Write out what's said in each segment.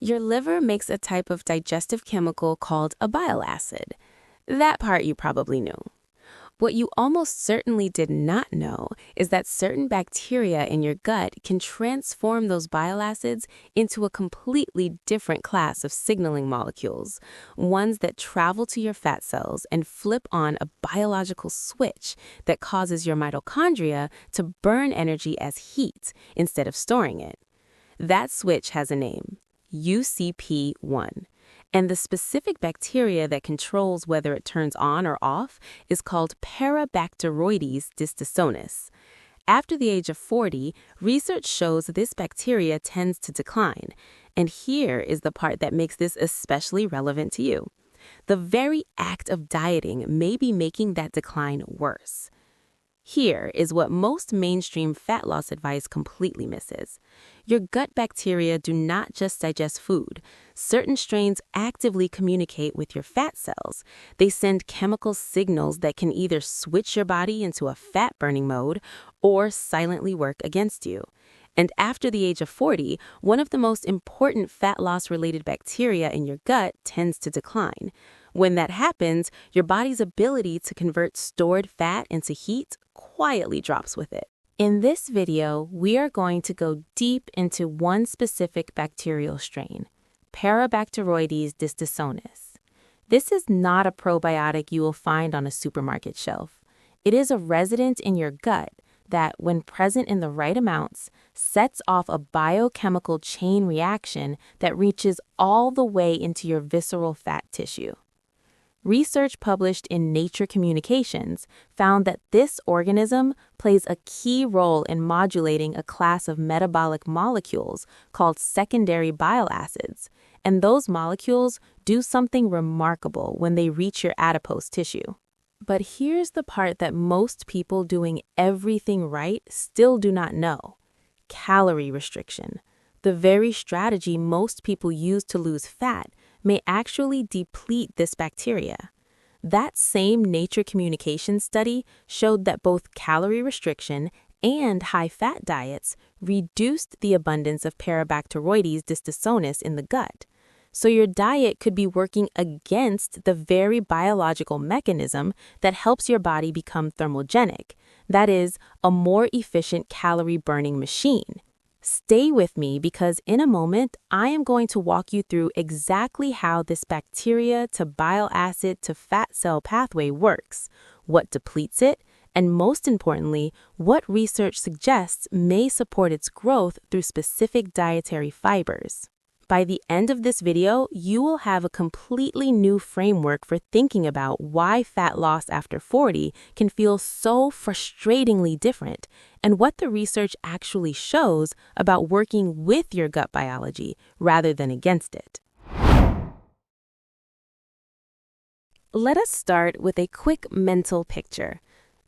Your liver makes a type of digestive chemical called a bile acid. That part you probably knew. What you almost certainly did not know is that certain bacteria in your gut can transform those bile acids into a completely different class of signaling molecules, ones that travel to your fat cells and flip on a biological switch that causes your mitochondria to burn energy as heat instead of storing it. That switch has a name, UCP1. And the specific bacteria that controls whether it turns on or off is called Parabacteroides distasonis. After the age of 40, research shows this bacteria tends to decline. And here is the part that makes this especially relevant to you. The very act of dieting may be making that decline worse. Here is what most mainstream fat loss advice completely misses. Your gut bacteria do not just digest food. Certain strains actively communicate with your fat cells. They send chemical signals that can either switch your body into a fat-burning mode or silently work against you. And after the age of 40, one of the most important fat loss-related bacteria in your gut tends to decline. When that happens, your body's ability to convert stored fat into heat quietly drops with it. In this video, we are going to go deep into one specific bacterial strain, Parabacteroides distasonis. This is not a probiotic you will find on a supermarket shelf. It is a resident in your gut that, when present in the right amounts, sets off a biochemical chain reaction that reaches all the way into your visceral fat tissue. Research published in Nature Communications found that this organism plays a key role in modulating a class of metabolic molecules called secondary bile acids, and those molecules do something remarkable when they reach your adipose tissue. But here's the part that most people doing everything right still do not know: calorie restriction. The very strategy most people use to lose fat may actually deplete this bacteria. That same Nature Communications study showed that both calorie restriction and high-fat diets reduced the abundance of Parabacteroides distasonis in the gut. So your diet could be working against the very biological mechanism that helps your body become thermogenic, that is, a more efficient calorie-burning machine. Stay with me because in a moment, I am going to walk you through exactly how this bacteria to bile acid to fat cell pathway works, what depletes it, and most importantly, what research suggests may support its growth through specific dietary fibers. By the end of this video, you will have a completely new framework for thinking about why fat loss after 40 can feel so frustratingly different, and what the research actually shows about working with your gut biology rather than against it. Let us start with a quick mental picture.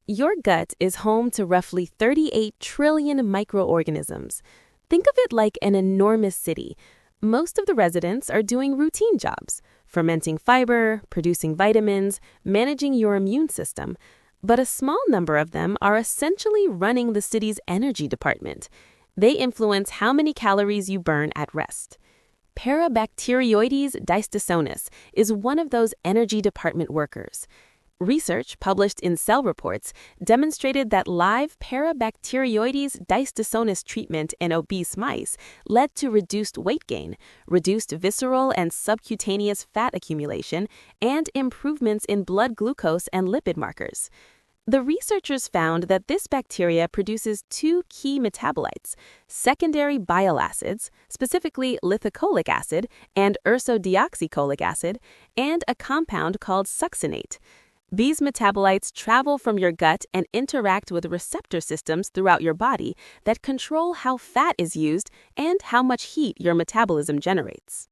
Your gut is home to roughly 38 trillion microorganisms. Think of it like an enormous city. Most of the residents are doing routine jobs, fermenting fiber, producing vitamins, managing your immune system. But a small number of them are essentially running the city's energy department. They influence how many calories you burn at rest. Parabacteroides distasonis is one of those energy department workers. Research published in Cell Reports demonstrated that live Parabacteroides distasonis treatment in obese mice led to reduced weight gain, reduced visceral and subcutaneous fat accumulation, and improvements in blood glucose and lipid markers. The researchers found that this bacteria produces two key metabolites, secondary bile acids, specifically lithocolic acid and ursodeoxycholic acid, and a compound called succinate. These metabolites travel from your gut and interact with receptor systems throughout your body that control how fat is used and how much heat your metabolism generates.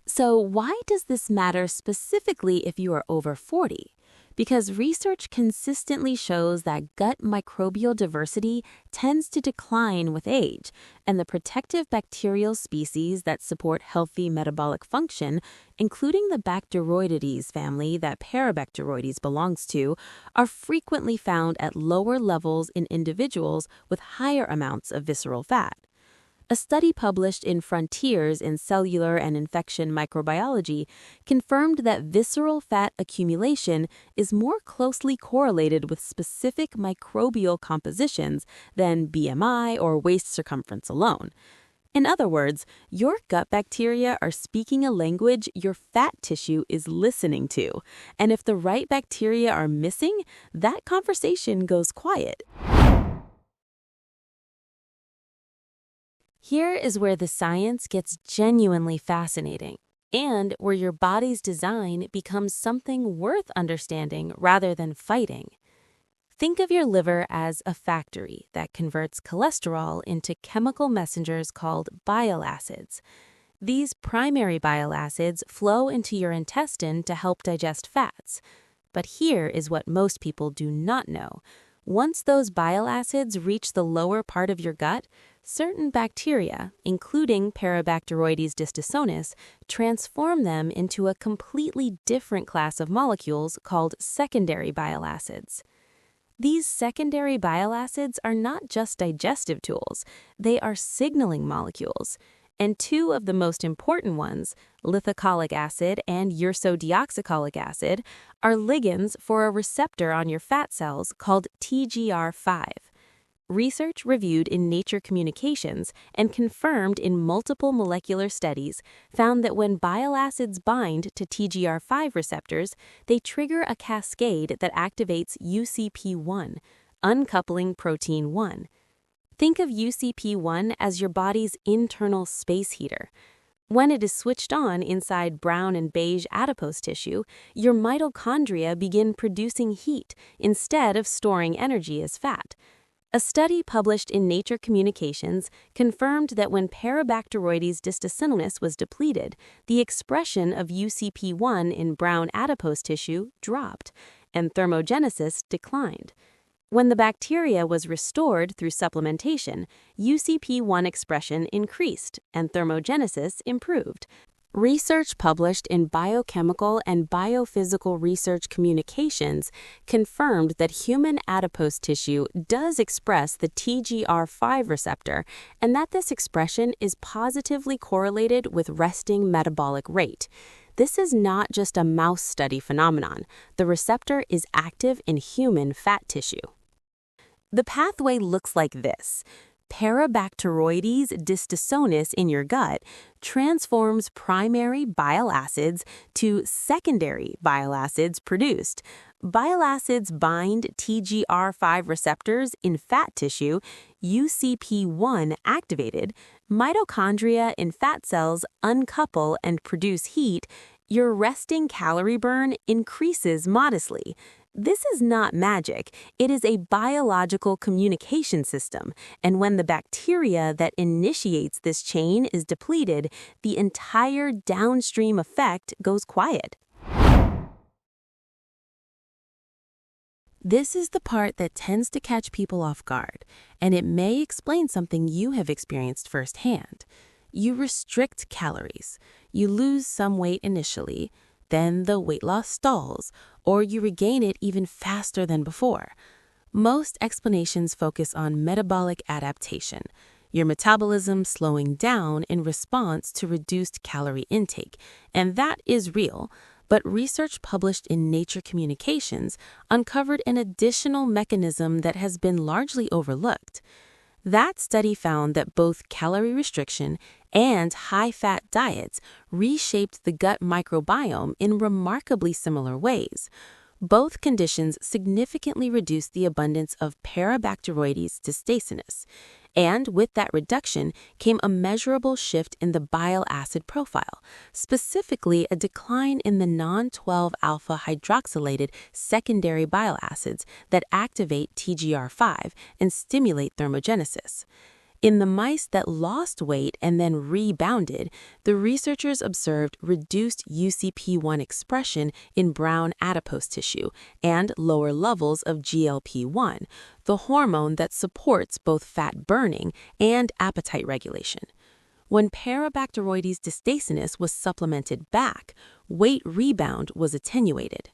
So why does this matter specifically if you are over 40? Because research consistently shows that gut microbial diversity tends to decline with age, and the protective bacterial species that support healthy metabolic function, including the Bacteroidetes family that Parabacteroides belongs to, are frequently found at lower levels in individuals with higher amounts of visceral fat. A study published in Frontiers in Cellular and Infection Microbiology confirmed that visceral fat accumulation is more closely correlated with specific microbial compositions than BMI or waist circumference alone. In other words, your gut bacteria are speaking a language your fat tissue is listening to, and if the right bacteria are missing, that conversation goes quiet. Here is where the science gets genuinely fascinating, and where your body's design becomes something worth understanding rather than fighting. Think of your liver as a factory that converts cholesterol into chemical messengers called bile acids. These primary bile acids flow into your intestine to help digest fats. But here is what most people do not know. Once those bile acids reach the lower part of your gut, certain bacteria, including Parabacteroides distasonis, transform them into a completely different class of molecules called secondary bile acids. These secondary bile acids are not just digestive tools, they are signaling molecules. And two of the most important ones, lithocholic acid and ursodeoxycholic acid, are ligands for a receptor on your fat cells called TGR5. Research reviewed in Nature Communications and confirmed in multiple molecular studies found that when bile acids bind to TGR5 receptors, they trigger a cascade that activates UCP1, uncoupling protein 1. Think of UCP1 as your body's internal space heater. When it is switched on inside brown and beige adipose tissue, your mitochondria begin producing heat instead of storing energy as fat. A study published in Nature Communications confirmed that when Parabacteroides distasonis was depleted, the expression of UCP1 in brown adipose tissue dropped, and thermogenesis declined. When the bacteria was restored through supplementation, UCP1 expression increased and thermogenesis improved. Research published in Biochemical and Biophysical Research Communications confirmed that human adipose tissue does express the TGR5 receptor and that this expression is positively correlated with resting metabolic rate. This is not just a mouse study phenomenon. The receptor is active in human fat tissue. The pathway looks like this. Parabacteroides distasonis in your gut transforms primary bile acids to secondary bile acids produced. Bile acids bind TGR5 receptors in fat tissue, UCP1 activated, mitochondria in fat cells uncouple and produce heat, your resting calorie burn increases modestly. This is not magic. It is a biological communication system, and when the bacteria that initiates this chain is depleted, the entire downstream effect goes quiet. This is the part that tends to catch people off guard, and it may explain something you have experienced firsthand. You restrict calories. You lose some weight initially, then the weight loss stalls, or you regain it even faster than before. Most explanations focus on metabolic adaptation, your metabolism slowing down in response to reduced calorie intake, and that is real, but research published in Nature Communications uncovered an additional mechanism that has been largely overlooked. That study found that both calorie restriction and high-fat diets reshaped the gut microbiome in remarkably similar ways. Both conditions significantly reduced the abundance of Parabacteroides distasonis, and with that reduction came a measurable shift in the bile acid profile, specifically a decline in the non-12-alpha hydroxylated secondary bile acids that activate TGR5 and stimulate thermogenesis. In the mice that lost weight and then rebounded, the researchers observed reduced UCP1 expression in brown adipose tissue and lower levels of GLP-1, the hormone that supports both fat burning and appetite regulation. When Parabacteroides distasonis was supplemented back, weight rebound was attenuated.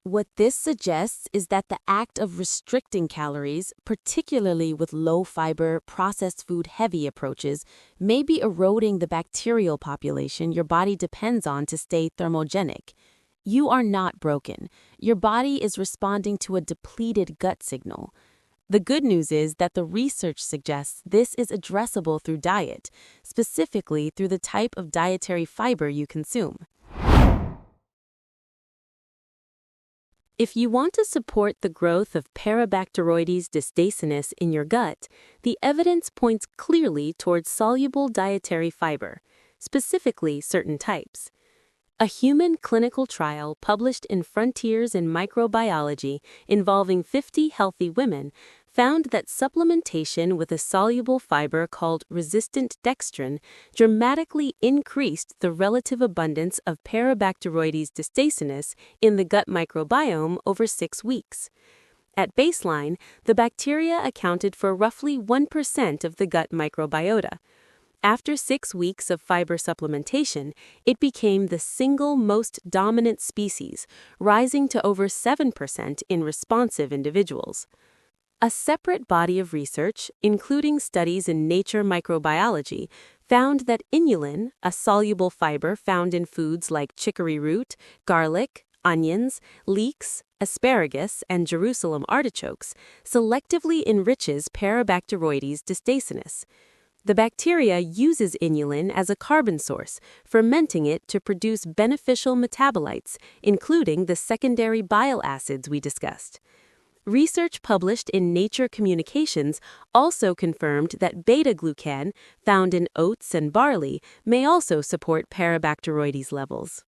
What this suggests is that the act of restricting calories, particularly with low-fiber, processed food-heavy approaches, may be eroding the bacterial population your body depends on to stay thermogenic. You are not broken. Your body is responding to a depleted gut signal. The good news is that the research suggests this is addressable through diet, specifically through the type of dietary fiber you consume. If you want to support the growth of Parabacteroides distasonis in your gut, the evidence points clearly towards soluble dietary fiber, specifically certain types. A human clinical trial published in Frontiers in Microbiology involving 50 healthy women found that supplementation with a soluble fiber called resistant dextrin dramatically increased the relative abundance of Parabacteroides distasonis in the gut microbiome over 6 weeks. At baseline, the bacteria accounted for roughly 1% of the gut microbiota. After 6 weeks of fiber supplementation, it became the single most dominant species, rising to over 7% in responsive individuals. A separate body of research, including studies in Nature Microbiology, found that inulin, a soluble fiber found in foods like chicory root, garlic, onions, leeks, asparagus, and Jerusalem artichokes, selectively enriches Parabacteroides distasonis. The bacteria uses inulin as a carbon source, fermenting it to produce beneficial metabolites, including the secondary bile acids we discussed. Research published in Nature Communications also confirmed that beta-glucan, found in oats and barley, may also support Parabacteroides levels.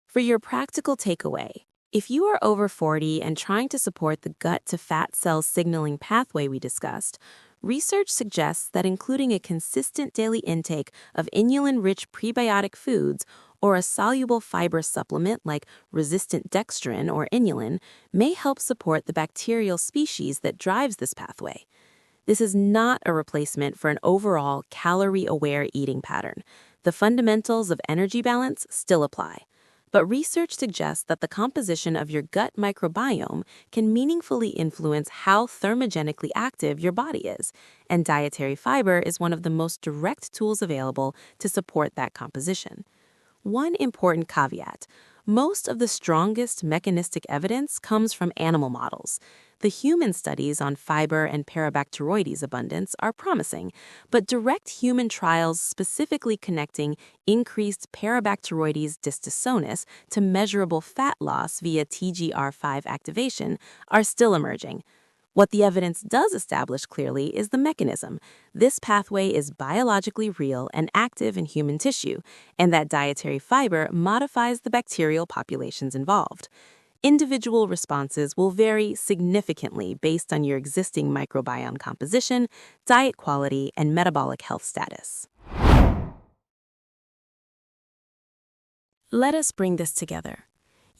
For your practical takeaway, if you are over 40 and trying to support the gut-to-fat cell signaling pathway we discussed, research suggests that including a consistent daily intake of inulin-rich prebiotic foods or a soluble fiber supplement like resistant dextrin or inulin may help support the bacterial species that drives this pathway. This is not a replacement for an overall calorie-aware eating pattern. The fundamentals of energy balance still apply. But research suggests that the composition of your gut microbiome can meaningfully influence how thermogenically active your body is, and dietary fiber is one of the most direct tools available to support that composition. One important caveat: most of the strongest mechanistic evidence comes from animal models. The human studies on fiber and Parabacteroides abundance are promising, but direct human trials specifically connecting increased Parabacteroides distasonis to measurable fat loss via TGR5 activation are still emerging. What the evidence does establish clearly is the mechanism. This pathway is biologically real and active in human tissue, and that dietary fiber modifies the bacterial populations involved. Individual responses will vary significantly based on your existing microbiome composition, diet quality, and metabolic health status. Let us bring this together.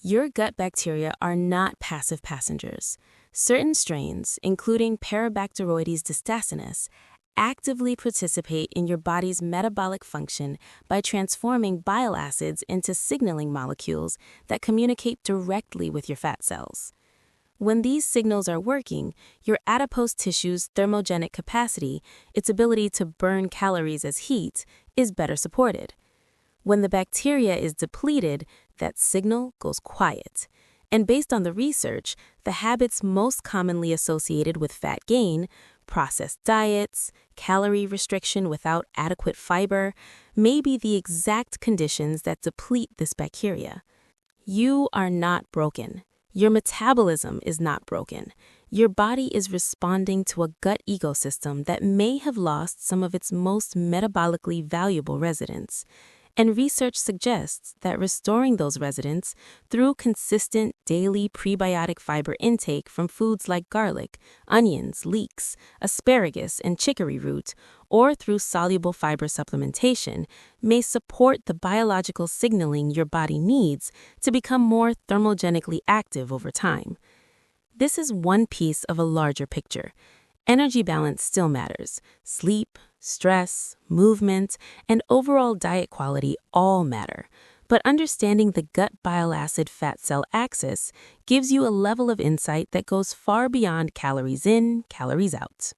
Your gut bacteria are not passive passengers. Certain strains, including Parabacteroides distasonis, actively participate in your body's metabolic function by transforming bile acids into signaling molecules that communicate directly with your fat cells. When these signals are working, your adipose tissue's thermogenic capacity, its ability to burn calories as heat, is better supported. When the bacteria is depleted, that signal goes quiet. And based on the research, the habits most commonly associated with fat gain, processed diets, calorie restriction without adequate fiber, may be the exact conditions that deplete this bacteria. You are not broken. Your metabolism is not broken. Your body is responding to a gut ecosystem that may have lost some of its most metabolically valuable residents. And research suggests that restoring those residents through consistent daily prebiotic fiber intake from foods like garlic, onions, leeks, asparagus, and chicory root, or through soluble fiber supplementation, may support the biological signaling your body needs to become more thermogenically active over time. This is one piece of a larger picture. Energy balance still matters. Sleep, stress, movement, and overall diet quality all matter. But understanding the gut bile acid fat cell axis gives you a level of insight that goes far beyond calories in, calories out.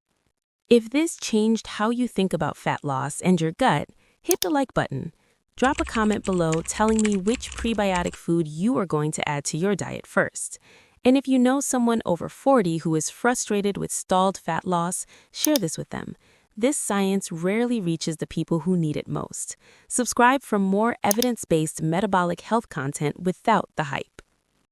If this changed how you think about fat loss and your gut, hit the like button. Drop a comment below telling me which prebiotic food you are going to add to your diet first. And if you know someone over 40 who is frustrated with stalled fat loss, share this with them. This science rarely reaches the people who need it most. Subscribe for more evidence-based metabolic health content without the hype.